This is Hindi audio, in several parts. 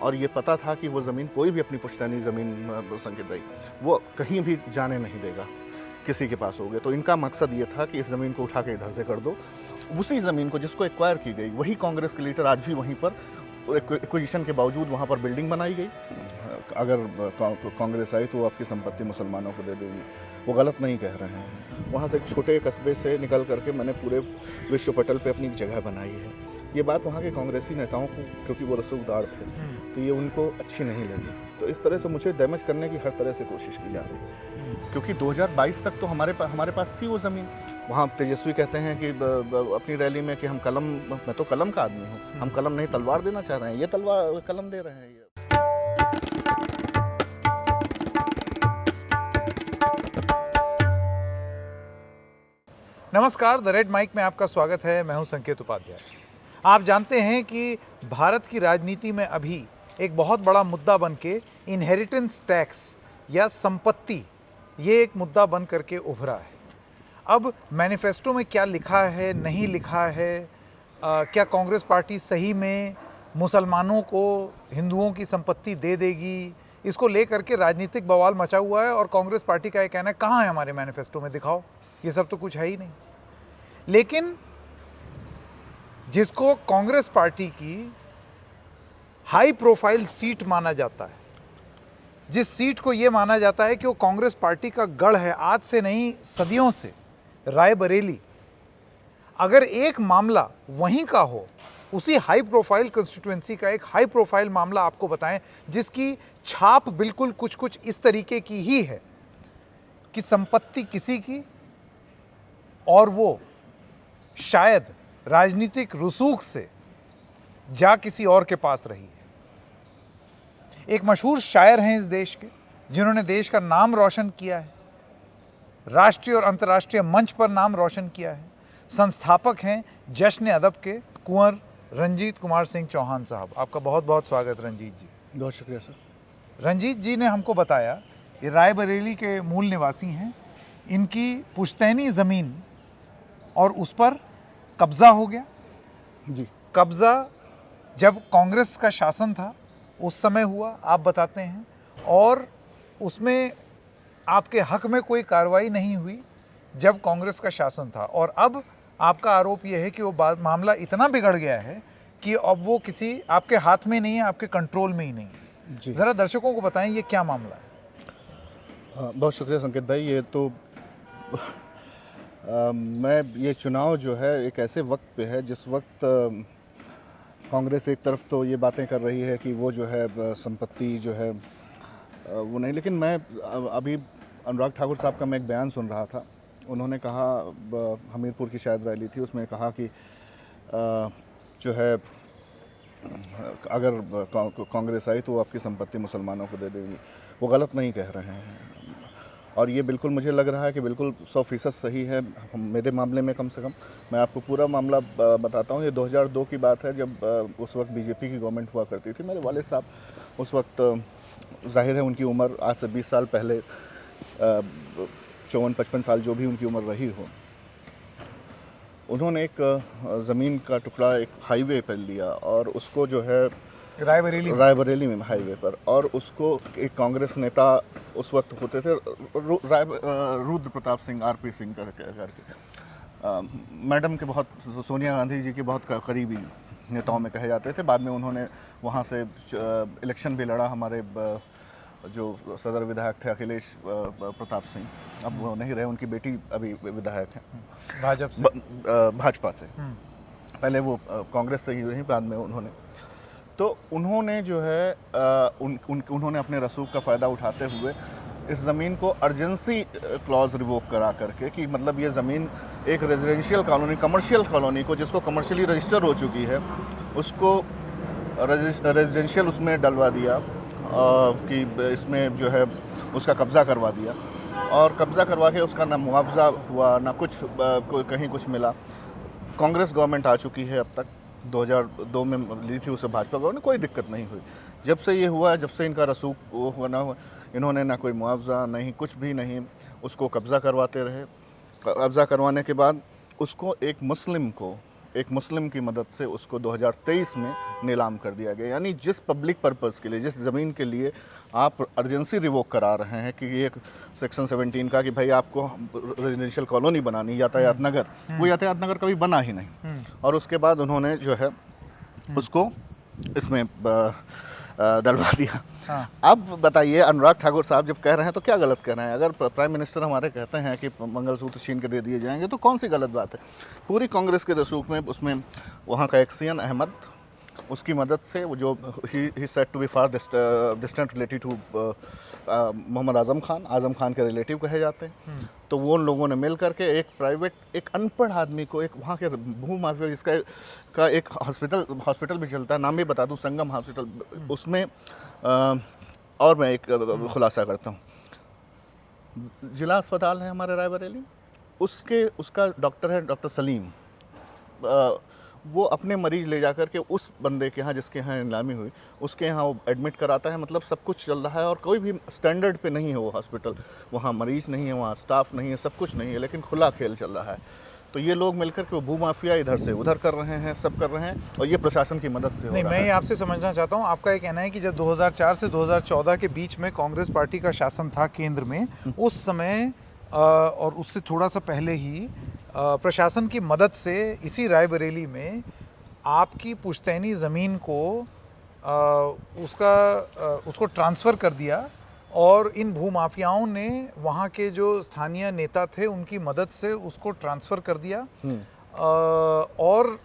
और ये पता था कि वो ज़मीन कोई भी अपनी पुश्तैनी ज़मीन संकेत भाई वो कहीं भी जाने नहीं देगा, किसी के पास हो गए। तो इनका मकसद ये था कि इस ज़मीन को उठा के इधर से कर दो। उसी ज़मीन को जिसको एक्वायर की गई, वही कांग्रेस के लीडर आज भी वहीं पर एक्विजिशन के बावजूद वहाँ पर बिल्डिंग बनाई गई। अगर कांग्रेस आई तो वो आपकी संपत्ति मुसलमानों को दे देगी, वो गलत नहीं कह रहे हैं। वहाँ से एक छोटे कस्बे से निकल करके मैंने पूरे विश्व पटल पे अपनी एक जगह बनाई है। ये बात वहाँ के कांग्रेसी नेताओं को, क्योंकि वो रसूखदार थे, तो ये उनको अच्छी नहीं लगी। तो इस तरह से मुझे डैमेज करने की हर तरह से कोशिश की जा रही है, क्योंकि 2022 तक तो हमारे पास थी वो ज़मीन। वहाँ तेजस्वी कहते हैं कि अपनी रैली में कि हम कलम, मैं तो कलम का आदमी हूँ, हम कलम नहीं तलवार देना चाह रहे हैं, ये तलवार कलम दे रहे हैं। ये नमस्कार, द रेड माइक में आपका स्वागत है। मैं हूं संकेत उपाध्याय। आप जानते हैं कि भारत की राजनीति में अभी एक बहुत बड़ा मुद्दा बन के इनहेरिटेंस टैक्स या संपत्ति, ये एक मुद्दा बन करके उभरा है। अब मैनिफेस्टो में क्या लिखा है, नहीं लिखा है, क्या कांग्रेस पार्टी सही में मुसलमानों को हिंदुओं की संपत्ति दे देगी, इसको लेकर के राजनीतिक बवाल मचा हुआ है। और कांग्रेस पार्टी का ये कहना है, कहाँ है हमारे मैनिफेस्टो में, दिखाओ, ये सब तो कुछ है ही नहीं। लेकिन जिसको कांग्रेस पार्टी की हाई प्रोफाइल सीट माना जाता है, जिस सीट को यह माना जाता है कि वो कांग्रेस पार्टी का गढ़ है आज से नहीं सदियों से, रायबरेली, अगर एक मामला वहीं का हो, उसी हाई प्रोफाइल कंस्टिट्यूएंसी का एक हाई प्रोफाइल मामला आपको बताएं जिसकी छाप बिल्कुल कुछ कुछ इस तरीके की ही है कि संपत्ति किसी की और वो शायद राजनीतिक रसूख से जा किसी और के पास रही है। एक मशहूर शायर हैं इस देश के, जिन्होंने देश का नाम रोशन किया है, राष्ट्रीय और अंतर्राष्ट्रीय मंच पर नाम रोशन किया है। संस्थापक हैं जश्न अदब के, कुंवर रंजीत कुमार सिंह चौहान साहब। आपका बहुत बहुत स्वागत रंजीत जी। बहुत शुक्रिया सर। रंजीत जी ने हमको बताया ये रायबरेली के मूल निवासी हैं, इनकी पुश्तैनी ज़मीन और उस पर कब्ज़ा हो गया जी। कब्ज़ा जब कांग्रेस का शासन था उस समय हुआ, आप बताते हैं, और उसमें आपके हक में कोई कार्रवाई नहीं हुई जब कांग्रेस का शासन था। और अब आपका आरोप यह है कि वो मामला इतना बिगड़ गया है कि अब वो किसी आपके हाथ में नहीं है, आपके कंट्रोल में ही नहीं है। जी। ज़रा दर्शकों को बताएं ये क्या मामला है। बहुत शुक्रिया संकेत भाई। ये तो मैं ये चुनाव जो है एक ऐसे वक्त पे है जिस वक्त कांग्रेस एक तरफ तो ये बातें कर रही है कि वो जो है संपत्ति जो है वो नहीं, लेकिन मैं अभी अनुराग ठाकुर साहब का मैं एक बयान सुन रहा था। उन्होंने कहा, हमीरपुर की शायद रैली थी, उसमें कहा कि जो है अगर कांग्रेस आई तो वो आपकी संपत्ति मुसलमानों को दे देगी। वो गलत नहीं कह रहे हैं, और ये बिल्कुल मुझे लग रहा है कि बिल्कुल 100% सही है। मेरे मामले में कम से कम मैं आपको पूरा मामला बताता हूँ। ये 2002 की बात है, जब उस वक्त बीजेपी की गवर्नमेंट हुआ करती थी। मेरे वालिद साहब उस वक्त, जाहिर है उनकी उम्र आज से 20 साल पहले 54-55 साल जो भी उनकी उम्र रही हो, उन्होंने एक ज़मीन का टुकड़ा एक हाईवे पर लिया और उसको जो है रायबरेली में हाईवे पर, और उसको एक कांग्रेस नेता उस वक्त होते थे रुद्र प्रताप सिंह, आरपी सिंह करके, मैडम के बहुत, सोनिया गांधी जी के बहुत करीबी नेताओं में कहे जाते थे। बाद में उन्होंने वहाँ से इलेक्शन भी लड़ा। हमारे जो सदर विधायक थे अखिलेश प्रताप सिंह, अब वो नहीं रहे, उनकी बेटी अभी विधायक हैं भाजपा से। पहले वो कांग्रेस से ही रही, बाद में उन्होंने, तो उन्होंने जो है उन्होंने अपने रसूख का फ़ायदा उठाते हुए इस ज़मीन को अर्जेंसी क्लॉज रिवोक करा करके, कि मतलब ये ज़मीन एक रेजिडेंशियल कॉलोनी, कमर्शियल कॉलोनी को, जिसको कमर्शियली रजिस्टर हो चुकी है, उसको रेजिडेंशियल उसमें डलवा दिया, कि इसमें जो है उसका कब्ज़ा करवा दिया। और कब्ज़ा करवा के उसका ना मुआवजा हुआ ना कुछ, कहीं कुछ मिला। कांग्रेस गवर्नमेंट आ चुकी है अब तक, 2002 में ली थी उसे भाजपा गवर्नमेंट, कोई दिक्कत नहीं हुई। जब से ये हुआ, जब से इनका रसूख वो हुआ ना हुआ, इन्होंने ना कोई मुआवजा, नहीं कुछ भी नहीं, उसको कब्ज़ा करवाते रहे। कब्ज़ा करवाने के बाद उसको एक मुस्लिम को एक मुस्लिम की मदद से उसको 2023 में नीलाम कर दिया गया। यानी जिस पब्लिक पर्पस के लिए, जिस ज़मीन के लिए आप अर्जेंसी रिवोक करा रहे हैं कि ये सेक्शन 17 का कि भाई आपको रेजिडेंशियल कॉलोनी बनानी, यातायात नगर, वो यातायात नगर कभी बना ही नहीं, और उसके बाद उन्होंने जो है उसको इसमें डलवा दिया। हाँ। अब बताइए, अनुराग ठाकुर साहब जब कह रहे हैं तो क्या गलत कह रहे हैं? अगर प्राइम मिनिस्टर हमारे कहते हैं कि मंगलसूत्र छीन के दे दिए जाएंगे तो कौन सी गलत बात है? पूरी कांग्रेस के रसूख में उसमें वहाँ का एक्सियन अहमद, उसकी मदद से वो जो he said to be far distant relative to Mohammad Azam Khan के रिलेटिव कहे जाते हैं, तो वो उन लोगों ने मिल करके एक प्राइवेट, एक अनपढ़ आदमी को, एक वहाँ के भूमाफिया जिसका का एक हॉस्पिटल भी चलता है, नाम भी बता दूँ, संगम हॉस्पिटल, उसमें और मैं एक खुलासा करता हूँ, जिला अस्पताल है हमारे रायबरेली, उसका डॉक्टर है डॉक्टर सलीम, वो अपने मरीज ले जाकर के उस बंदे के यहाँ जिसके यहाँ नीलामी हुई उसके यहाँ वो एडमिट कराता है। मतलब सब कुछ चल रहा है और कोई भी स्टैंडर्ड पे नहीं है वो हॉस्पिटल, वहाँ मरीज नहीं है, वहाँ स्टाफ नहीं है, सब कुछ नहीं है, लेकिन खुला खेल चल रहा है। तो ये लोग मिलकर के वो भूमाफिया इधर से उधर कर रहे हैं, सब कर रहे हैं, और ये प्रशासन की मदद से हो नहीं, रहा है। मैं आपसे समझना चाहता हूँ, आपका ये कहना है कि जब 2004 से 2014 के बीच में कांग्रेस पार्टी का शासन था केंद्र में, उस समय और उससे थोड़ा सा पहले ही प्रशासन की मदद से इसी रायबरेली में आपकी पुश्तैनी ज़मीन को उसको ट्रांसफ़र कर दिया, और इन भूमाफियाओं ने वहाँ के जो स्थानीय नेता थे उनकी मदद से उसको ट्रांसफ़र कर दिया, और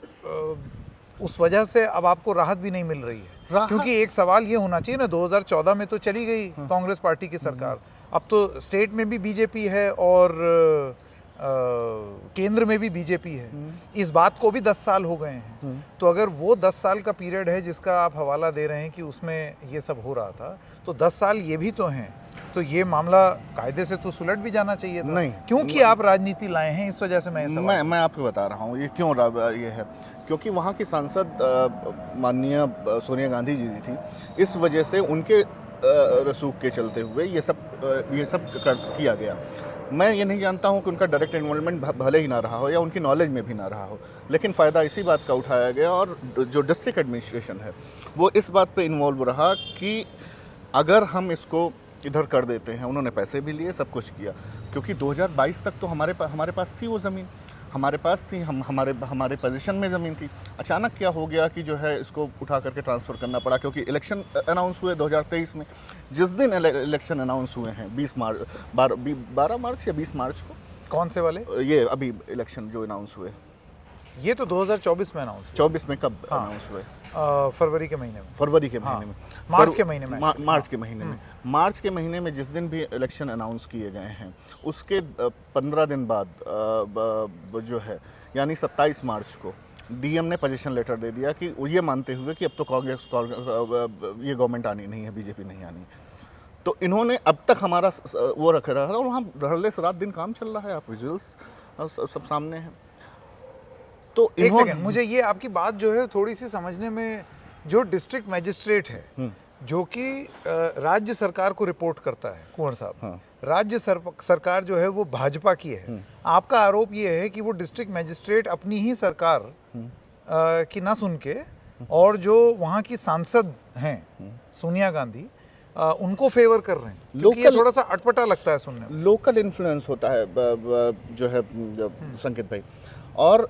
उस वजह से अब आपको राहत भी नहीं मिल रही है। क्योंकि एक सवाल ये होना चाहिए ना, 2014 में तो चली गई कांग्रेस पार्टी की सरकार, अब तो स्टेट में भी बीजेपी है और केंद्र में भी बीजेपी है, इस बात को भी 10 साल हो गए हैं। तो अगर वो 10 साल का पीरियड है जिसका आप हवाला दे रहे हैं कि उसमें ये सब हो रहा था, तो 10 साल ये भी तो हैं, तो ये मामला कायदे से तो सुलट भी जाना चाहिए था। नहीं, क्योंकि आप राजनीति लाए हैं, इस वजह से मैं आपको बता रहा हूँ ये क्यों ये है। क्योंकि वहाँ की सांसद माननीय सोनिया गांधी जी थी, इस वजह से उनके रसूख के चलते हुए ये सब किया गया। मैं ये नहीं जानता हूँ कि उनका डायरेक्ट इन्वॉल्वमेंट भले ही ना रहा हो या उनकी नॉलेज में भी ना रहा हो, लेकिन फ़ायदा इसी बात का उठाया गया, और जो डिस्ट्रिक्ट एडमिनिस्ट्रेशन है वो इस बात पे इन्वॉल्व रहा कि अगर हम इसको इधर कर देते हैं, उन्होंने पैसे भी लिए, सब कुछ किया, क्योंकि 2022 तक तो हमारे पास थी वो ज़मीन, हमारे पास थी, हमारे पोजीशन में ज़मीन थी। अचानक क्या हो गया कि जो है इसको उठा करके ट्रांसफ़र करना पड़ा, क्योंकि इलेक्शन अनाउंस हुए 2023 में। जिस दिन इलेक्शन अनाउंस हुए हैं 12 मार्च या 20 मार्च को, कौन से वाले? ये अभी इलेक्शन जो अनाउंस हुए, ये तो 2024 में अनाउंस हुआ। 24 में कब अनाउंस हुए? फरवरी के महीने में। फरवरी के महीने में, मार्च के महीने में, मार्च के महीने में, मार्च के महीने में जिस दिन भी इलेक्शन अनाउंस किए गए हैं उसके 15 दिन बाद जो है यानी 27 मार्च को डीएम ने पोजीशन लेटर दे दिया कि ये मानते हुए कि अब तो कांग्रेस ये गवर्नमेंट आनी नहीं है, बीजेपी नहीं आनी। तो इन्होंने अब तक हमारा वो रख रहा है, और वहाँ धड़ल्ले से रात दिन काम चल रहा है, आप विजुअल्स सब सामने हैं। तो एक सेकंड, मुझे ये आपकी बात जो है थोड़ी सी समझने में, जो डिस्ट्रिक्ट मैजिस्ट्रेट है जो कि राज्य सरकार को रिपोर्ट करता है, कुंवर साहब, राज्य सरकार जो है वो भाजपा की है, आपका आरोप ये है कि वो डिस्ट्रिक्ट मैजिस्ट्रेट अपनी ही सरकार की ना सुन के, और जो वहाँ की सांसद हैं सोनिया गांधी, उनको फेवर कर रहे हैं, क्योंकि ये थोड़ा सा अटपटा लगता है सुनने में। लोकल इन्फ्लुएंस होता है जो है संकेत भाई, और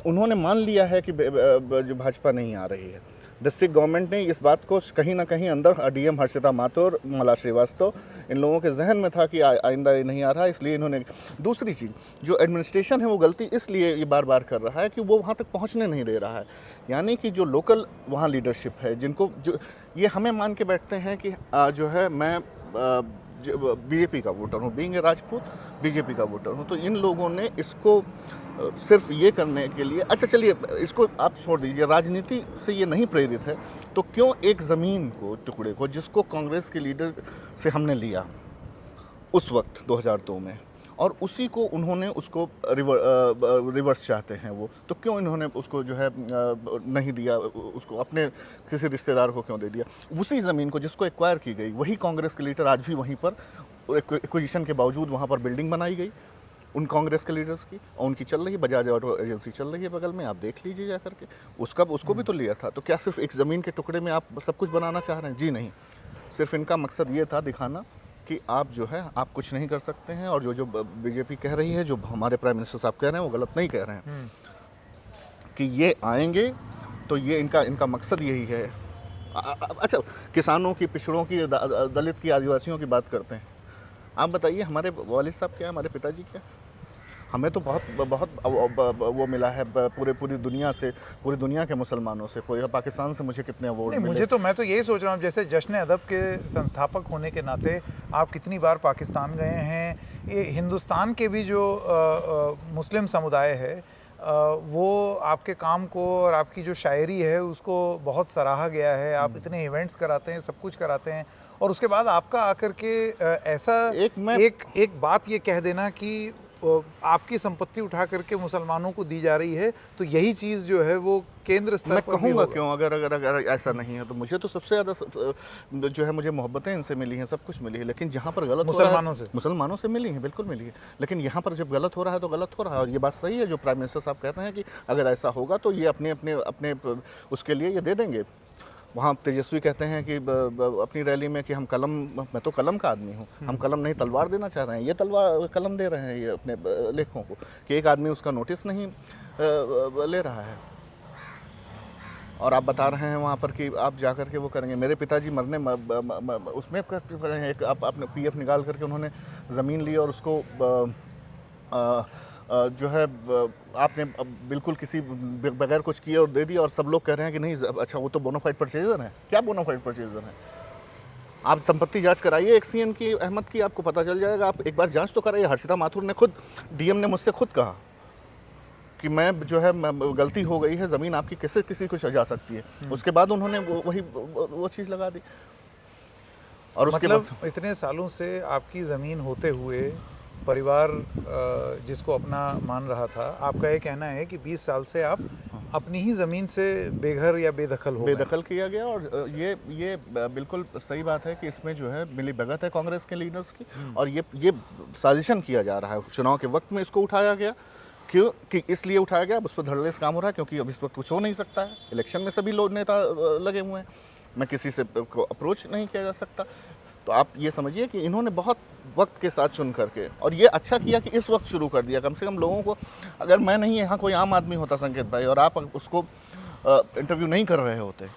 उन्होंने मान लिया है कि जो भाजपा नहीं आ रही है। डिस्ट्रिक्ट गवर्नमेंट ने इस बात को कहीं ना कहीं अंदर, डीएम हर्षिता माथुर, मला श्रीवास्तव, इन लोगों के जहन में था कि आइंदा ये नहीं आ रहा, इसलिए इन्होंने। दूसरी चीज़, जो एडमिनिस्ट्रेशन है वो गलती इसलिए ये बार बार कर रहा है कि वो वहाँ तक पहुँचने नहीं दे रहा है। यानी कि जो लोकल वहाँ लीडरशिप है, जिनको जो ये हमें मान के बैठते हैं कि जो है मैं बीजेपी का वोटर हूँ, बीइंग ए राजपूत बीजेपी का वोटर हूँ, तो इन लोगों ने इसको सिर्फ ये करने के लिए, अच्छा चलिए इसको आप छोड़ दीजिए, राजनीति से ये नहीं प्रेरित है, तो क्यों एक ज़मीन को, टुकड़े को, जिसको कांग्रेस के लीडर से हमने लिया उस वक्त 2002 में, और उसी को उन्होंने उसको रिवर्स चाहते हैं वो, तो क्यों इन्होंने उसको जो है नहीं दिया, उसको अपने किसी रिश्तेदार को क्यों दे दिया? उसी ज़मीन को जिसको एक्वायर की गई, वही कांग्रेस के लीडर आज भी वहीं पर एक्विजिशन के बावजूद वहाँ पर बिल्डिंग बनाई गई, उन कांग्रेस के लीडर्स की, और उनकी चल रही है, बजाज ऑटो एजेंसी चल रही है बगल में, आप देख लीजिए जा करके। उसको भी तो लिया था। तो क्या सिर्फ एक ज़मीन के टुकड़े में आप सब कुछ बनाना चाह रहे हैं? जी नहीं, सिर्फ इनका मकसद ये था दिखाना कि आप जो है आप कुछ नहीं कर सकते हैं, और जो बीजेपी कह रही है, जो हमारे प्राइम मिनिस्टर साहब कह रहे हैं, वो गलत नहीं कह रहे हैं कि ये आएंगे तो ये इनका मकसद यही है। अच्छा, किसानों की, पिछड़ों की, दलित की, आदिवासियों की बात करते हैं। आप बताइए हमारे वालिद साहब क्या है, हमारे पिताजी क्या? हमें तो बहुत वो मिला है पूरी दुनिया से, पूरी दुनिया के मुसलमानों से। पूरे पाकिस्तान से मुझे कितने अवार्ड मिले। मैं तो यही सोच रहा हूँ, जैसे जश्न अदब के संस्थापक होने के नाते आप कितनी बार पाकिस्तान गए हैं। ये हिंदुस्तान के भी जो मुस्लिम समुदाय है वो आपके काम को और आपकी जो शायरी है उसको बहुत सराहा गया है। आप इतने इवेंट्स कराते हैं, सब कुछ कराते हैं, और उसके बाद आपका आकर के ऐसा एक बात ये कह देना कि आपकी संपत्ति उठा करके मुसलमानों को दी जा रही है, तो यही चीज़ जो है वो केंद्र स्तर पर कहूँगा क्यों, अगर ऐसा नहीं है तो मुझे तो सबसे ज़्यादा जो है मुझे मोहब्बतें इनसे मिली हैं, सब कुछ मिली है। लेकिन जहाँ पर गलत मुसलमानों से मिली हैं, बिल्कुल मिली है। लेकिन यहाँ पर जब गलत हो रहा है तो गलत हो रहा है। और ये बात सही है जो प्राइम मिनिस्टर साहब कहते हैं कि अगर ऐसा होगा तो ये अपने उसके लिए ये दे देंगे। वहाँ तेजस्वी कहते हैं कि अपनी रैली में कि मैं तो कलम का आदमी हूँ, हम कलम नहीं तलवार देना चाह रहे हैं। ये कलम दे रहे हैं ये अपने लेखों को, कि एक आदमी उसका नोटिस नहीं ले रहा है। और आप बता रहे हैं वहाँ पर कि आप जा कर के वो करेंगे। मेरे पिताजी मरने उसमें एक आपने PF निकाल करके उन्होंने ज़मीन ली, और उसको जो है आपने बिल्कुल किसी बगैर कुछ किए और दे दिया, और सब लोग कह रहे हैं कि नहीं, अच्छा वो तो बोनाफाइड परचेजर है। क्या बोनाफाइड परचेजर है? आप संपत्ति जांच कराइए एक्सीएन की, अहमद की, आपको पता चल जाएगा। आप एक बार जांच तो कराइए। हर्षिता माथुर ने खुद, डीएम ने मुझसे खुद कहा कि मैं जो है गलती हो गई है, ज़मीन आपकी कैसे किसी को जा सकती है। उसके बाद उन्होंने वो चीज़ लगा दी। और उसके मतलब इतने सालों से आपकी ज़मीन होते हुए परिवार जिसको अपना मान रहा था, आपका ये कहना है कि 20 साल से आप अपनी ही ज़मीन से बेघर या बेदखल किया गया। और ये बिल्कुल सही बात है कि इसमें जो है मिलीभगत है कांग्रेस के लीडर्स की, और ये साजिशन किया जा रहा है। चुनाव के वक्त में इसको उठाया गया, क्यों कि इसलिए उठाया गया, उस पर धड़ल्ले से काम हो रहा है, क्योंकि अब इस वक्त कुछ हो नहीं सकता है। इलेक्शन में सभी लोग नेता लगे हुए हैं, मैं किसी से को अप्रोच नहीं किया जा सकता। तो आप ये समझिए कि इन्होंने बहुत वक्त के साथ चुन करके, और ये अच्छा किया कि इस वक्त शुरू कर दिया। कम से कम लोगों को, अगर मैं नहीं, यहाँ कोई आम आदमी होता संकेत भाई, और आप उसको इंटरव्यू नहीं कर रहे होते,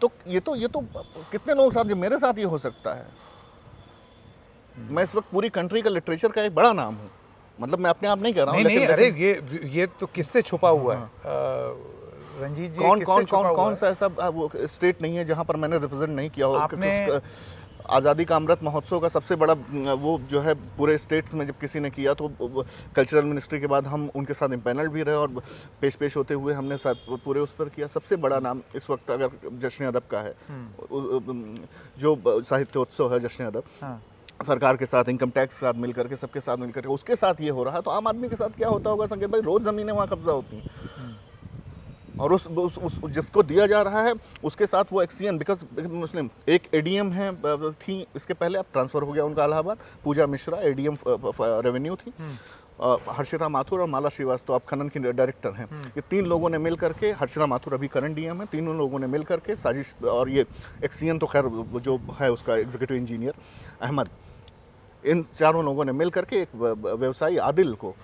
तो ये तो कितने लोगों के साथ, जो मेरे साथ ये हो सकता है। मैं इस वक्त पूरी कंट्री का लिटरेचर का एक बड़ा नाम हूँ। मतलब मैं अपने आप नहीं कह रहा हूँ। नहीं, अरे ये तो किससे छुपा हुआ है रंजीत जी? कौन सा ऐसा वो स्टेट नहीं है जहाँ पर मैंने रिप्रेजेंट नहीं किया हो। आज़ादी का अमृत महोत्सव का सबसे बड़ा वो जो है पूरे स्टेट्स में जब किसी ने किया, तो कल्चरल मिनिस्ट्री के बाद हम उनके साथ इम्पैनल भी रहे, और पेश होते हुए हमने पूरे उस पर किया। सबसे बड़ा नाम इस वक्त अगर जश्न अदब का है, जो साहित्योत्सव है जश्न अदब, सरकार के साथ, इनकम टैक्स के साथ मिलकर के, सबके साथ मिलकर के, उसके साथ ये हो रहा है। तो आम आदमी के साथ क्या होता होगा संकेत भाई? रोज़ ज़मीनें वहाँ कब्जा होती हैं, और उस जिसको दिया जा रहा है उसके साथ वो एक्सीएन, बिकॉज मुस्लिम एक एडीएम है थी इसके पहले, अब ट्रांसफ़र हो गया उनका इलाहाबाद, पूजा मिश्रा एडीएम रेवेन्यू थी, हर्षिता माथुर और माला श्रीवास्तव आप खनन की डायरेक्टर हैं। ये 3 लोगों ने मिल करके, हर्षिता माथुर अभी करंट डीएम है, तीनों लोगों ने मिल करके साजिश, और ये एक्सीएन तो खैर जो है उसका एग्जीक्यूटिव इंजीनियर अहमद, इन चारों लोगों ने मिल करके एक व्यवसायी आदिल को,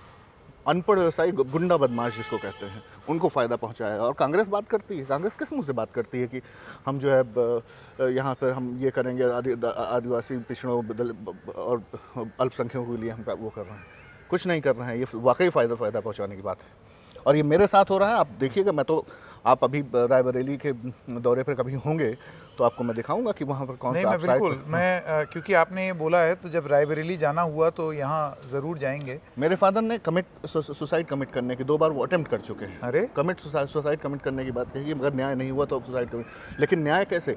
अनपढ़ व्यवसायी, गुंडा बदमाश जिसको कहते हैं, उनको फ़ायदा पहुंचाया। और कांग्रेस बात करती है, कांग्रेस किस मुँह से बात करती है कि हम जो है यहाँ पर हम ये करेंगे, आदिवासी पिछड़ों और अल्पसंख्यकों के लिए हम वो कर रहे हैं। कुछ नहीं कर रहे हैं, ये वाकई फ़ायदा पहुंचाने की बात है। और ये मेरे साथ हो रहा है, आप देखिएगा। मैं तो, आप अभी रायबरेली के दौरे पर कभी होंगे तो आपको मैं दिखाऊंगा कि वहाँ पर कौन सा मैं बिल्कुल, मैं क्योंकि आपने ये बोला है तो जब रायबरेली जाना हुआ तो यहाँ ज़रूर जाएंगे। मेरे फादर ने सुसाइड कमिट करने की 2 बार वो अटेम्प्ट कर चुके हैं। अरे सुसाइड कमिट करने की बात कही, अगर न्याय नहीं हुआ तो सुसाइड कमिट, लेकिन न्याय कैसे?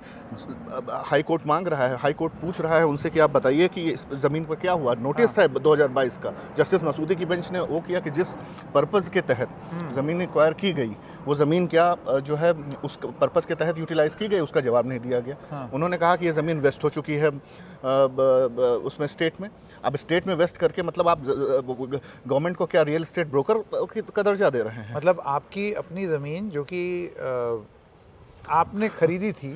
हाई कोर्ट मांग रहा है, हाई कोर्ट पूछ रहा है उनसे कि आप बताइए कि इस ज़मीन पर क्या हुआ। नोटिस है 2022 का, जस्टिस मसूदी की बेंच ने वो किया कि जिस पर्पज़ के तहत ज़मीन एक्वायर की गई, वो ज़मीन क्या जो है उस पर्पज़ के तहत यूटिलाइज़ की गई, उसका जवाब नहीं दिया दिया गया। हाँ। उन्होंने कहा कि ये ज़मीन वेस्ट हो चुकी है उसमें स्टेट में। अब स्टेट में वेस्ट करके मतलब आप गवर्नमेंट को क्या रियल एस्टेट ब्रोकर का दर्जा दे रहे हैं? मतलब आपकी अपनी ज़मीन जो कि आपने खरीदी थी,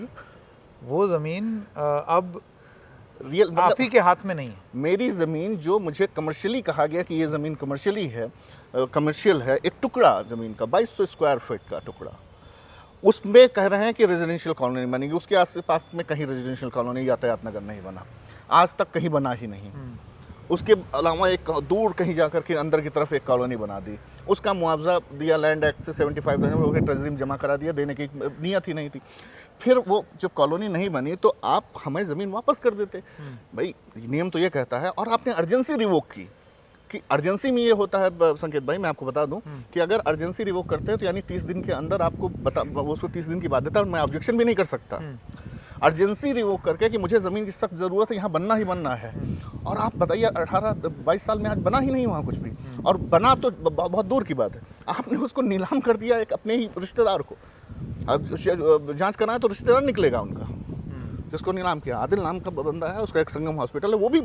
वो ज़मीन अब रियल आप मतलब ही के हाथ में नहीं है। मेरी ज़मीन जो मुझे कमर्शियली कहा गया कि ये ज़मीन कमर्शियली है, कमर्शियल है, एक टुकड़ा ज़मीन का 2200 स्क्वायर फीट का टुकड़ा, उसमें कह रहे हैं कि रेजिडेंशियल कॉलोनी बनेगी। उसके आस पास में कहीं रेजिडेंशियल कॉलोनी यातायात नगर नहीं बना, आज तक कहीं बना ही नहीं। उसके अलावा एक दूर कहीं जाकर के अंदर की तरफ एक कॉलोनी बना दी, उसका मुआवजा दिया लैंड एक्ट से 75,000 ट्रेजरी जमा करा दिया, देने की नीयत ही नहीं थी। फिर वो जब कॉलोनी नहीं बनी तो आप हमें ज़मीन वापस कर देते। भाई नियम तो ये कहता है, और आपने अर्जेंसी रिवोक की कि अर्जेंसी में ये होता है संकेत भाई, मैं आपको बता दूं कि अगर अर्जेंसी रिवोक करते हैं तो यानी 30 दिन के अंदर आपको उसको 30 दिन की बाध्यता, और मैं ऑब्जेक्शन भी नहीं कर सकता। अर्जेंसी रिवोक करके कि मुझे ज़मीन की सख्त ज़रूरत है, यहाँ बनना ही बनना है, और आप बताइए 18-22 साल में आज बना ही नहीं वहाँ कुछ भी, और बना तो बहुत दूर की बात है, आपने उसको नीलाम कर दिया एक अपने ही रिश्तेदार को। अब जांच कराएं तो रिश्तेदार निकलेगा उनका, जिसको नीलाम किया आदिल नाम का बंदा है, उसका एक संगम हॉस्पिटल है, वो भी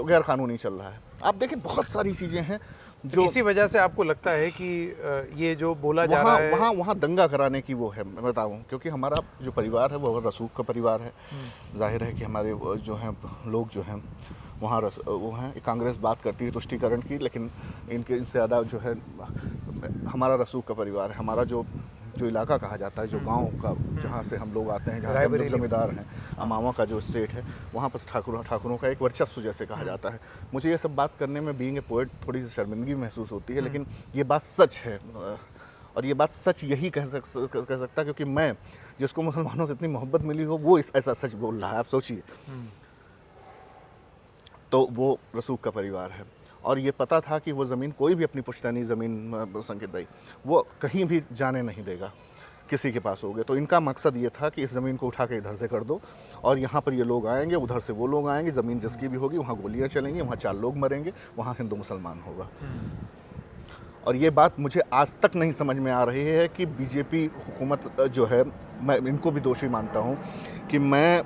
गैर कानूनी चल रहा है। आप देखें बहुत सारी चीज़ें हैं जो इसी वजह से आपको लगता है कि ये जो बोला जा रहा है वहाँ दंगा कराने की वो है। मैं बताऊँ, क्योंकि हमारा जो परिवार है वो रसूख का परिवार है। जाहिर है कि हमारे जो हैं लोग जो हैं वहाँ वो हैं, कांग्रेस बात करती है तुष्टीकरण की, लेकिन इनसे ज़्यादा जो है हमारा रसूख का परिवार है। हमारा जो इलाका कहा जाता है, जो गांव का, जहाँ से हम लोग आते हैं, जहाँ हम लोग जमींदार हैं, अमामा का जो स्टेट है, वहाँ पर ठाकुरों का एक वर्चस्व जैसे कहा जाता है। मुझे ये सब बात करने में बीइंग ए पोएट थोड़ी सी शर्मिंदगी महसूस होती है, लेकिन ये बात सच है, और ये बात सच यही कह सकता क्योंकि मैं, जिसको मुसलमानों से इतनी मोहब्बत मिली हो, वो ऐसा सच बोल रहा है। आप सोचिए, तो वो रसूख का परिवार है, और ये पता था कि वो ज़मीन कोई भी अपनी पुश्तैनी ज़मीन संकेत भाई वो कहीं भी जाने नहीं देगा, किसी के पास होगे। तो इनका मकसद ये था कि इस ज़मीन को उठा के इधर से कर दो, और यहाँ पर ये लोग आएंगे, उधर से वो लोग आएंगे, ज़मीन जिसकी भी होगी वहाँ गोलियाँ चलेंगी, वहाँ 4 लोग मरेंगे, वहाँ हिंदू मुसलमान होगा। और ये बात मुझे आज तक नहीं समझ में आ रही है कि बीजेपी हुकूमत जो है, मैं इनको भी दोषी मानता हूँ कि मैं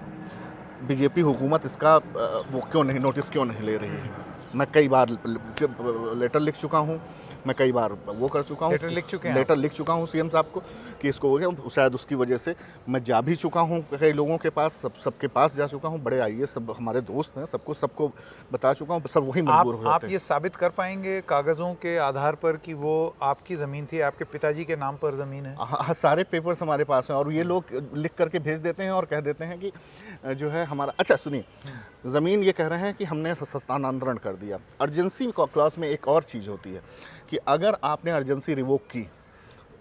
बीजेपी हुकूमत इसका वो क्यों नहीं नोटिस क्यों नहीं ले रही है। मैं कई बार लेटर लिख चुका हूँ, मैं कई बार वो कर चुका हूँ, लेटर लिख चुका हूँ सीएम साहब को कि इसको हो गया। शायद उसकी वजह से मैं जा भी चुका हूँ कई लोगों के पास, सबके पास जा चुका हूँ, बड़े आईएएस सब हमारे दोस्त हैं, सबको बता चुका हूँ, सब वही मजबूर हो जाते हैं। आप ये साबित कर पाएंगे कागज़ों के आधार पर कि वो आपकी ज़मीन थी, आपके पिताजी के नाम पर ज़मीन है? हाँ, सारे पेपर्स हमारे पास हैं, और ये लोग लिख करके भेज देते हैं और कह देते हैं कि जो है हमारा। अच्छा सुनिए, ज़मीन ये कह रहे हैं कि हमने हस्तांतरण कर दिया। अर्जेंसी क्लॉज में एक और चीज़ होती है कि अगर आपने अर्जेंसी रिवोक की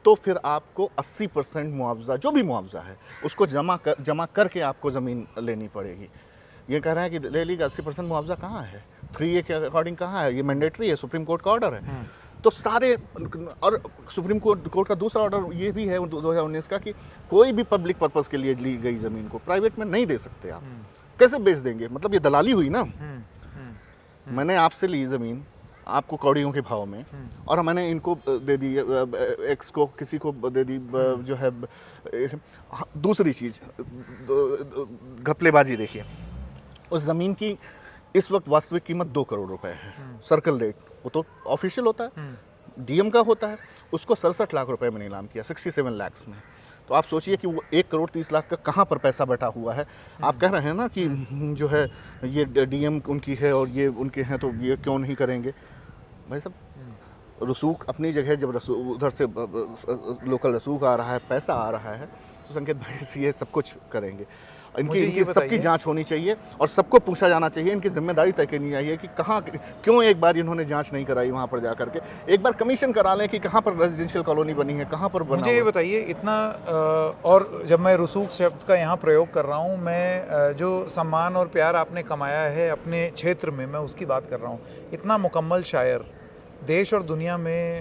तो फिर आपको 80% मुआवजा, जो भी मुआवजा है, उसको जमा करके आपको ज़मीन लेनी पड़ेगी। ये कह रहे हैं कि ले लीजिए, 80% मुआवजा कहाँ है? 3A के अकॉर्डिंग कहाँ है? ये मैंडेटरी है, सुप्रीम कोर्ट का ऑर्डर है। तो सारे, और सुप्रीम कोर्ट का दूसरा ऑर्डर ये भी है 2019 का कि कोई भी पब्लिक पर्पज़ के लिए ली गई ज़मीन को प्राइवेट में नहीं दे सकते आप। कैसे बेच देंगे? मतलब ये दलाली हुई ना। मैंने आपसे ली ज़मीन आपको कौड़ियों के भाव में, और मैंने इनको दे दी, एक्स को किसी को दे दी, जो है। दूसरी चीज़, घपलेबाजी देखिए, उस ज़मीन की इस वक्त वास्तविक कीमत 2 करोड़ रुपए है। सर्कल रेट वो तो ऑफिशियल होता है, डीएम का होता है, उसको 67 लाख रुपए में नीलाम किया, 67 लाख में। तो आप सोचिए कि वो 1 करोड़ 30 लाख का कहाँ पर पैसा बैठा हुआ है। आप कह रहे हैं ना कि जो है ये डीएम उनकी है और ये उनके हैं, तो ये क्यों नहीं करेंगे? भाई साहब, रसूख अपनी जगह, जब उधर से लोकल रसूख आ रहा है, पैसा आ रहा है, तो संकेत भाई ये सब कुछ करेंगे। इनकी सबकी जांच होनी चाहिए, और सबको पूछा जाना चाहिए, इनकी जिम्मेदारी तय करनी चाहिए कि कहाँ, क्यों एक बार इन्होंने जांच नहीं कराई वहाँ पर जाकर के। एक बार कमीशन करा लें कि कहाँ पर रेजिडेंशियल कॉलोनी बनी है, कहाँ पर बना। मुझे ये बताइए, इतना और जब मैं रसूख शब्द का यहाँ प्रयोग कर रहा हूँ, मैं जो सम्मान और प्यार आपने कमाया है अपने क्षेत्र में, मैं उसकी बात कर रहा हूँ। इतना मुकम्मल शायर, देश और दुनिया में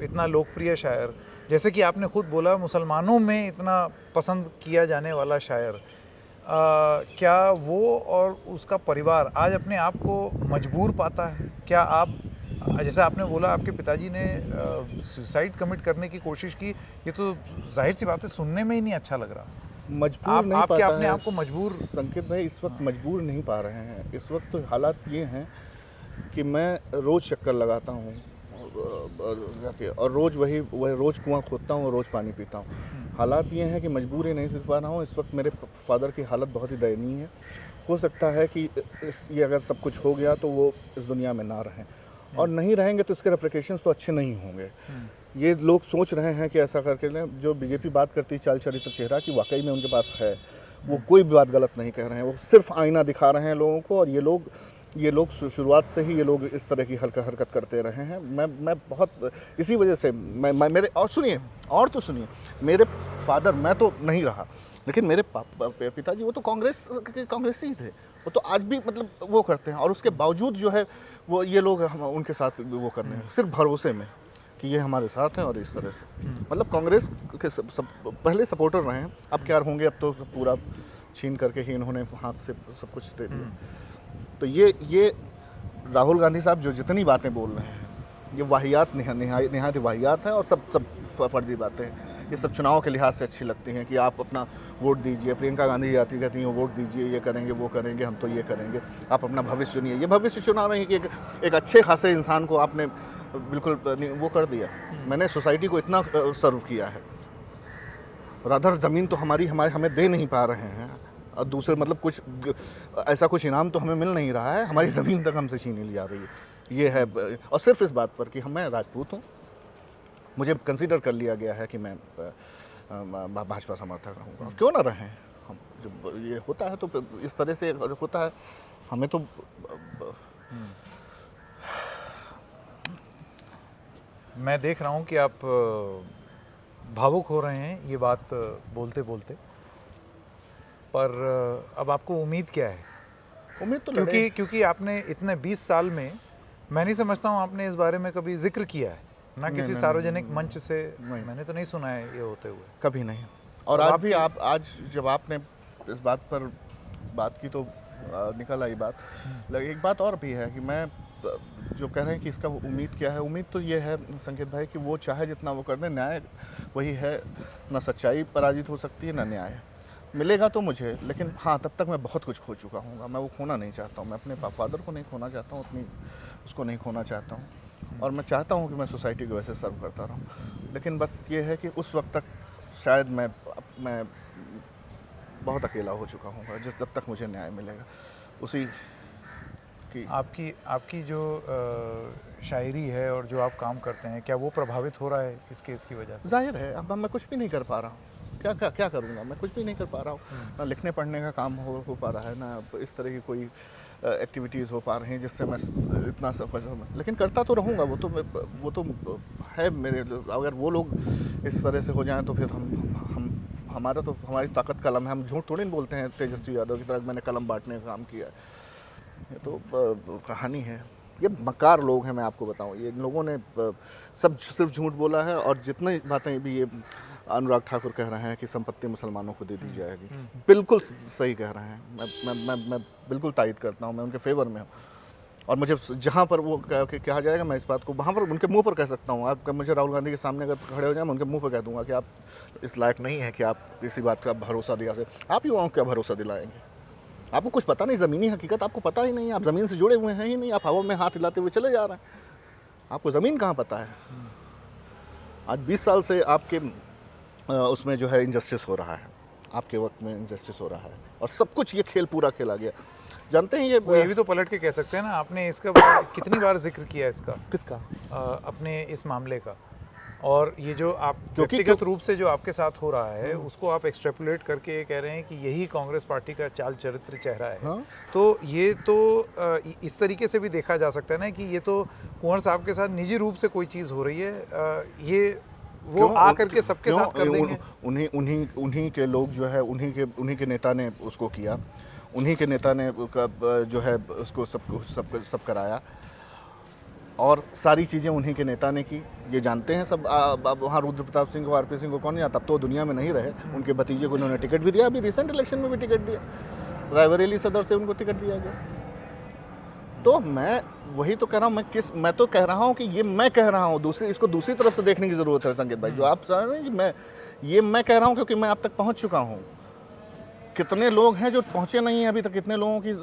इतना लोकप्रिय शायर, जैसे कि आपने खुद बोला मुसलमानों में इतना पसंद किया जाने वाला शायर, क्या वो और उसका परिवार आज अपने आप को मजबूर पाता है? क्या आप, जैसे आपने बोला आपके पिताजी ने सुसाइड कमिट करने की कोशिश की, ये तो जाहिर सी बात है सुनने में ही नहीं अच्छा लग रहा। मजबूर नहीं आप पाता क्या अपने है आप को मजबूर? संकेत भाई इस वक्त मजबूर नहीं पा रहे हैं। इस वक्त तो हालात ये हैं कि मैं रोज़ चक्कर लगाता हूँ जाके, और रोज़ वही रोज़ कुआं खोदता हूँ और रोज़ पानी पीता हूँ। हालात ये हैं कि मजबूरी नहीं सीख पा रहा हूँ। इस वक्त मेरे फादर की हालत बहुत ही दयनीय है। हो सकता है कि ये अगर सब कुछ हो गया तो वो इस दुनिया में ना रहें, और नहीं रहेंगे तो इसके रेप्लिकेशंस तो अच्छे नहीं होंगे। ये लोग सोच रहे हैं कि ऐसा करके लें। जो बीजेपी बात करती है चाल चरित्र चेहरा की, वाकई में उनके पास है। वो कोई भी बात गलत नहीं कह रहे हैं, वो सिर्फ आईना दिखा रहे हैं लोगों को। और ये लोग शुरुआत से ही ये लोग इस तरह की हरकत करते रहे हैं। मैं बहुत इसी वजह से मैं मेरे और सुनिए, और तो सुनिए, मेरे फादर, मैं तो नहीं रहा, लेकिन मेरे पिताजी वो तो कांग्रेसी ही थे। वो तो आज भी मतलब वो करते हैं, और उसके बावजूद जो है वो ये लोग उनके साथ वो कर रहे हैं सिर्फ भरोसे में कि ये हमारे साथ हैं। और इस तरह से मतलब कांग्रेस के सब पहले सपोर्टर रहे हैं। अब क्या होंगे, अब तो पूरा छीन करके ही इन्होंने हाथ से सब कुछ दे दिया। तो ये राहुल गांधी साहब जो जितनी बातें बोल रहे हैं, ये वाहियात निहायत वाहियात है, और सब फर्जी बातें हैं। ये सब चुनाव के लिहाज से अच्छी लगती हैं कि आप अपना वोट दीजिए। प्रियंका गांधी आती कहती हैं वोट दीजिए, ये करेंगे वो करेंगे, हम तो ये करेंगे, आप अपना भविष्य चुनिए। ये भविष्य चुना नहीं कि एक अच्छे खासे इंसान को आपने बिल्कुल वो कर दिया। मैंने सोसाइटी को इतना सर्व किया है, राधर ज़मीन तो हमें दे नहीं पा रहे हैं, और दूसरे मतलब कुछ ऐसा कुछ इनाम तो हमें मिल नहीं रहा है, हमारी ज़मीन तक हमसे छीनी ली जा रही है। ये है, और सिर्फ इस बात पर कि मैं राजपूत हूँ, मुझे कंसीडर कर लिया गया है कि मैं भाजपा समर्थक रहूँगा। क्यों ना रहें हम, जब ये होता है तो इस तरह से होता है। हमें तो मैं देख रहा हूँ कि आप भावुक हो रहे हैं ये बात बोलते बोलते, पर अब आपको उम्मीद क्या है? उम्मीद तो क्योंकि आपने इतने 20 साल में, मैं नहीं समझता हूँ आपने इस बारे में कभी जिक्र किया है ना किसी सार्वजनिक मंच से। मैंने तो नहीं सुना है ये होते हुए, कभी नहीं। और आज भी आज जब आपने इस बात पर बात की तो निकल आई बात। एक बात और भी है कि मैं जो कह रहे हैं कि इसका उम्मीद क्या है, उम्मीद तो ये है संकेत भाई कि वो चाहे जितना वो कर दें, न्याय वही है। ना सच्चाई पराजित हो सकती है, ना न्याय मिलेगा तो मुझे, लेकिन हाँ तब तक मैं बहुत कुछ खो चुका हूँ। मैं वो खोना नहीं चाहता हूँ। मैं अपने फादर को नहीं खोना चाहता हूँ, अपनी उसको नहीं खोना चाहता हूँ, और मैं चाहता हूँ कि मैं सोसाइटी को वैसे सर्व करता रहूँ। लेकिन बस ये है कि उस वक्त तक शायद मैं बहुत अकेला हो चुका हूँ, जब तक मुझे न्याय मिलेगा उसी की। आपकी जो शायरी है और जो आप काम करते हैं, क्या वो प्रभावित हो रहा है इस केस की वजह से? जाहिर है, अब मैं कुछ भी नहीं कर पा रहा हूँ। क्या करूँगा, मैं कुछ भी नहीं कर पा रहा हूँ। ना लिखने पढ़ने का काम हो पा रहा है, ना इस तरह की कोई एक्टिविटीज़ हो पा रही हैं जिससे मैं इतना सफल हूँ। लेकिन करता तो रहूँगा, वो तो है मेरे। अगर वो लोग इस तरह से हो जाएं तो फिर हमारी ताकत कलम है। हम झूठ थोड़ी नहीं बोलते हैं तेजस्वी यादव की तरह मैंने कलम बांटने का काम किया है। ये तो कहानी है। ये मक्कार लोग हैं, मैं आपको बताऊं। ये लोगों ने सब सिर्फ झूठ बोला है, और जितनी बातें भी ये अनुराग ठाकुर कह रहे हैं कि संपत्ति मुसलमानों को दे दी जाएगी, बिल्कुल सही कह रहे हैं। मैं बिल्कुल तायद करता हूं, मैं उनके फेवर में हूं। और मुझे जहां पर वो कहा जाएगा, मैं इस बात को वहां पर उनके मुंह पर कह सकता हूं। आप मुझे राहुल गांधी के सामने अगर खड़े हो जाए, मैं उनके मुंह पर कह दूंगा कि आप इस लायक नहीं है कि आप किसी बात का भरोसा दिला सकते। आप युवाओं को क्या भरोसा दिलाएंगे? आपको कुछ पता नहीं, ज़मीनी हकीकत आपको पता ही नहीं। आप ज़मीन से जुड़े हुए हैं ही नहीं, आप हवा में हाथ हिलाते हुए चले जा रहे हैं। आपको ज़मीन कहाँ पता है? आज 20 साल से आपके उसमें जो है इनजस्टिस हो रहा है, आपके वक्त में इनजस्टिस हो रहा है, और सब कुछ ये खेल पूरा खेला गया। जानते हैं ये भी तो पलट के कह सकते हैं ना, आपने इसका कितनी बार जिक्र किया इसका? किसका? अपने इस मामले का। और ये जो आप व्यक्तिगत रूप से जो आपके साथ हो रहा है, उसको आप एक्सट्रैपुलेट करके ये कह रहे हैं कि यही कांग्रेस पार्टी का चाल चरित्र चेहरा है। हाँ? तो ये तो इस तरीके से भी देखा जा सकता है ना कि ये तो कुंवर साहब के साथ निजी रूप से कोई चीज़ हो रही है। ये वो आ करके सबके साथ कर देंगे। उन्हीं के लोग जो है, उन्हीं के नेता ने उसको किया, उन्हीं के नेता ने जो है उसको सब कराया, और सारी चीज़ें उन्हीं के नेता ने की। ये जानते हैं सब। वहाँ रुद्र प्रताप सिंह को, आरपी सिंह को कौन नहीं, तब तो दुनिया में नहीं रहे। उनके भतीजे को उन्होंने टिकट भी दिया, अभी रिसेंट इलेक्शन में भी टिकट दिया, रायबरेली सदर से उनको टिकट दिया गया। तो मैं वही तो कह रहा हूँ, मैं तो कह रहा हूँ कि ये मैं कह रहा हूँ, इसको दूसरी तरफ से देखने की ज़रूरत है संकेत भाई। जो आप समझ रहे हैं कि मैं कह रहा हूँ क्योंकि मैं आप तक पहुँच चुका हूँ। कितने लोग हैं जो पहुंचे नहीं हैं अभी तक, कितने लोगों की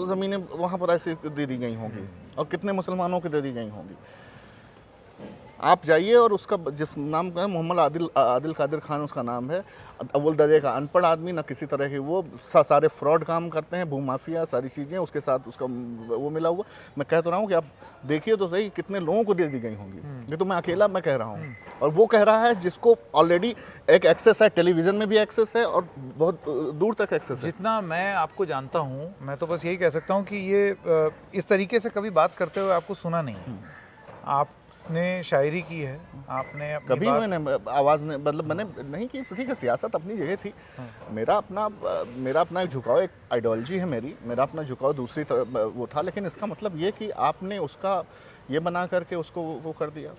ज़मीनें वहाँ पर ऐसे दे दी गई होंगी और कितने मुसलमानों की दे दी गई होंगी। आप जाइए और उसका जिस नाम का है मोहम्मद आदिल कादिर खान उसका नाम है, अव्वल दर्जे का अनपढ़ आदमी, ना किसी तरह के वो सारे फ्रॉड काम करते हैं, भूमाफिया सारी चीज़ें उसके साथ उसका वो मिला हुआ। मैं कह तो रहा हूँ कि आप देखिए तो सही कितने लोगों को दे दी गई होंगी। ये तो मैं अकेला मैं कह रहा हूँ और वो कह रहा है जिसको ऑलरेडी एक एक्सेस है, टेलीविज़न में भी एक्सेस है और बहुत दूर तक एक्सेस है। जितना मैं आपको जानता हूँ, मैं तो बस यही कह सकता हूँ कि ये इस तरीके से कभी बात करते हुए आपको सुना नहीं। आपने शायरी की है, आपने अपनी कभी मैंने आवाज़ ने मतलब मैंने नहीं की, ठीक है सियासत अपनी जगह थी। मेरा अपना एक झुकाव, एक आइडियोलॉजी है मेरा अपना झुकाव दूसरी तरफ वो था, लेकिन इसका मतलब ये कि आपने उसका ये बना करके उसको वो कर दिया।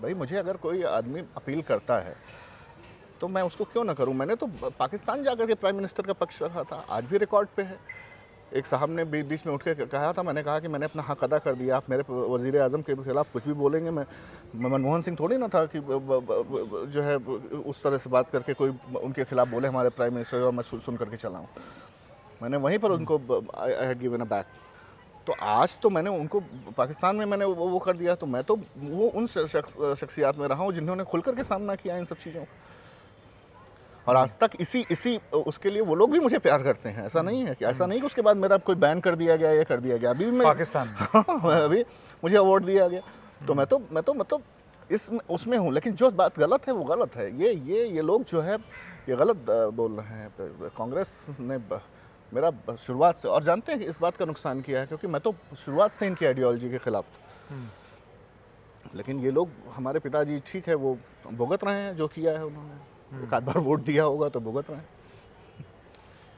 भाई मुझे अगर कोई आदमी अपील करता है तो मैं उसको क्यों ना करूं। मैंने तो पाकिस्तान जाकर के प्राइम मिनिस्टर का पक्ष रखा था, आज भी रिकॉर्ड पे है। एक साहब ने बीच में उठ के कहा था, मैंने कहा कि मैंने अपना हक अदा कर दिया, आप मेरे वज़ीर आज़म के खिलाफ कुछ भी बोलेंगे। मैं मनमोहन सिंह थोड़ी ना था कि जो है उस तरह से बात करके कोई उनके खिलाफ बोले हमारे प्राइम मिनिस्टर और मैं सुन करके चलाऊँ। मैंने वहीं पर उनको I had given a back. तो आज तो मैंने उनको पाकिस्तान में मैंने वो कर दिया, तो मैं तो वो उन शख्सियात में रहा हूँ जिन्होंने खुल करके सामना किया इन सब चीज़ों का। और आज तक इसी उसके लिए वो लोग भी मुझे प्यार करते हैं। ऐसा नहीं है कि उसके बाद मेरा कोई बैन कर दिया गया, ये कर दिया गया। अभी भी मैं पाकिस्तान में अभी मुझे अवार्ड दिया गया, तो मैं तो मतलब उसमें हूँ। लेकिन जो बात गलत है वो गलत है। ये लोग जो है ये गलत बोल रहे हैं। कांग्रेस ने मेरा शुरुआत से, और जानते हैं कि इस बात का नुकसान किया है क्योंकि मैं तो शुरुआत से इनकी आइडियोलॉजी के खिलाफ था। लेकिन ये लोग हमारे पिताजी ठीक है वो भुगत रहे हैं जो किया है उन्होंने। एक आध बार वोट दिया होगा तो भुगत रहे हैं।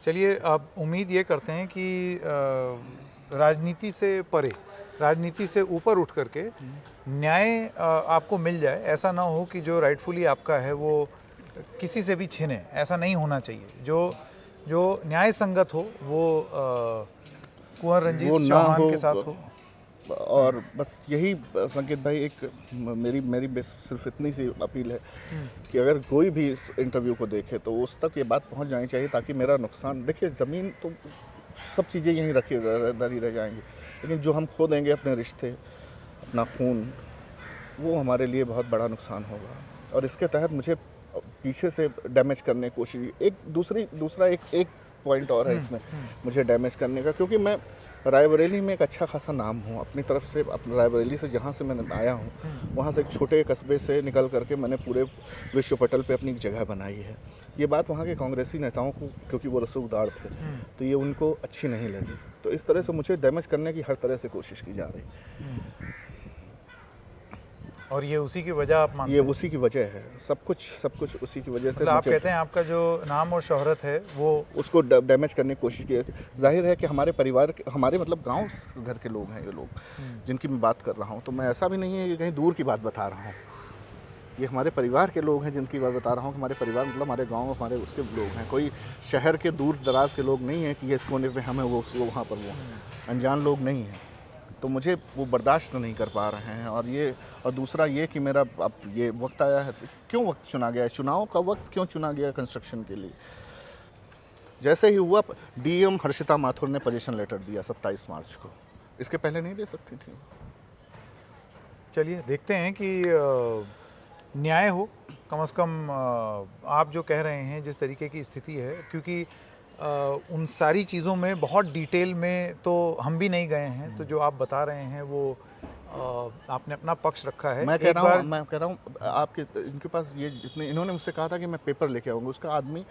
चलिए, अब उम्मीद ये करते हैं कि राजनीति से परे, राजनीति से ऊपर उठ करके न्याय आपको मिल जाए। ऐसा ना हो कि जो राइटफुली आपका है वो किसी से भी छिने, ऐसा नहीं होना चाहिए। जो न्याय संगत हो वो कुंवर रंजीत चौहान के साथ हो। और बस यही संकेत भाई, एक मेरी सिर्फ इतनी सी अपील है कि अगर कोई भी इस इंटरव्यू को देखे तो उस तक ये बात पहुंच जानी चाहिए ताकि मेरा नुकसान, देखिए ज़मीन तो सब चीज़ें यहीं रह जाएंगी, लेकिन जो हम खो देंगे अपने रिश्ते, अपना खून, वो हमारे लिए बहुत बड़ा नुकसान होगा। और इसके तहत मुझे पीछे से डैमेज करने की कोशिश, दूसरा एक पॉइंट और है इसमें मुझे डैमेज करने का, क्योंकि मैं रायबरेली में एक अच्छा खासा नाम हूँ अपनी तरफ से। अपने रायबरेली से जहाँ से मैं आया हूँ, वहाँ से एक छोटे कस्बे से निकल करके मैंने पूरे विश्व पटल पे अपनी एक जगह बनाई है। ये बात वहाँ के कांग्रेसी नेताओं को, क्योंकि वो रसूखदार थे, तो ये उनको अच्छी नहीं लगी। तो इस तरह से मुझे डैमेज करने की हर तरह से कोशिश की जा रही। और ये उसी की वजह आप मानते हैं? ये उसी की वजह है, सब कुछ उसी की वजह से। आप कहते हैं आपका जो नाम और शोहरत है वो उसको डैमेज करने की कोशिश की। जाहिर है कि हमारे परिवार के, हमारे मतलब गांव घर के लोग हैं ये लोग जिनकी मैं बात कर रहा हूं। तो मैं ऐसा भी नहीं है कि कहीं दूर की बात बता रहा हूं। ये हमारे परिवार के लोग हैं जिनकी बात बता रहा हूँ। हमारे परिवार मतलब हमारे गाँव हमारे उसके लोग हैं, कोई शहर के दूर दराज के लोग नहीं हैं कि ये इस कोने पर हम हैं वो वहाँ पर वो अनजान लोग नहीं हैं। तो मुझे वो बर्दाश्त नहीं कर पा रहे हैं। और दूसरा ये कि मेरा अब ये वक्त आया है, क्यों वक्त चुना गया है, चुनाव का वक्त क्यों चुना गया कंस्ट्रक्शन के लिए। जैसे ही हुआ, डीएम हर्षिता माथुर ने पोजीशन लेटर दिया 27 मार्च को, इसके पहले नहीं दे सकती थी। चलिए देखते हैं कि न्याय हो, कम से कम आप जो कह रहे हैं जिस तरीके की स्थिति है, क्योंकि उन सारी चीज़ों में बहुत डिटेल में तो हम भी नहीं गए हैं। तो जो आप बता रहे हैं वो आपने अपना पक्ष रखा है। मैं कह रहा हूँ आपके इनके पास ये जितने, इन्होंने मुझसे कहा था कि मैं पेपर लेके आऊँगा। उसका आदमी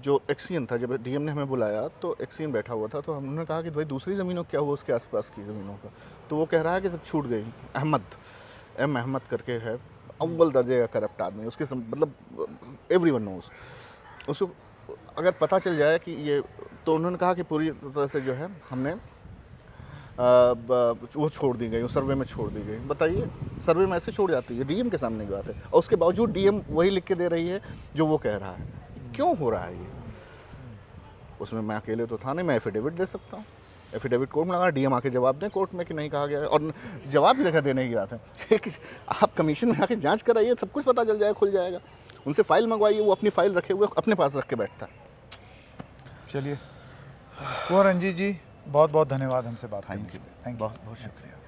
जो एक्सियन था, जब डीएम ने हमें बुलाया तो एक्सियन बैठा हुआ था, तो हमने कहा कि भाई दूसरी ज़मीनों क्या हुआ उसके आसपास की ज़मीनों का। तो वो कह रहा है कि सब छूट गई। अहमद करके है, अव्वल दर्जे का करप्ट आदमी, उसके मतलब एवरीवन नोज। उसको अगर पता चल जाए कि ये, तो उन्होंने कहा कि पूरी तरह से जो है हमने वो छोड़ दी गई, सर्वे में छोड़ दी गई। बताइए, सर्वे में ऐसे छोड़ जाती है? डीएम के सामने की बात है और उसके बावजूद डीएम वही लिख के दे रही है जो वो कह रहा है। क्यों हो रहा है ये? उसमें मैं अकेले तो था नहीं, मैं एफिडेविट दे सकता हूँ। एफिडेविट कोर्ट में लगा, डीएम आके जवाब दें कोर्ट में कि नहीं कहा गया है। और जवाब भी देखा देने की बात है कि आप कमीशन में आके जाँच कराइए, सब कुछ पता चल जाएगा, खुल जाएगा। उनसे फाइल मंगवाइए, वो अपनी फाइल रखे हुए अपने पास रख के बैठता है। चलिए कुंवर रंजीत जी, बहुत बहुत धन्यवाद हमसे बात करने के लिए। थैंक यू, बहुत बहुत शुक्रिया।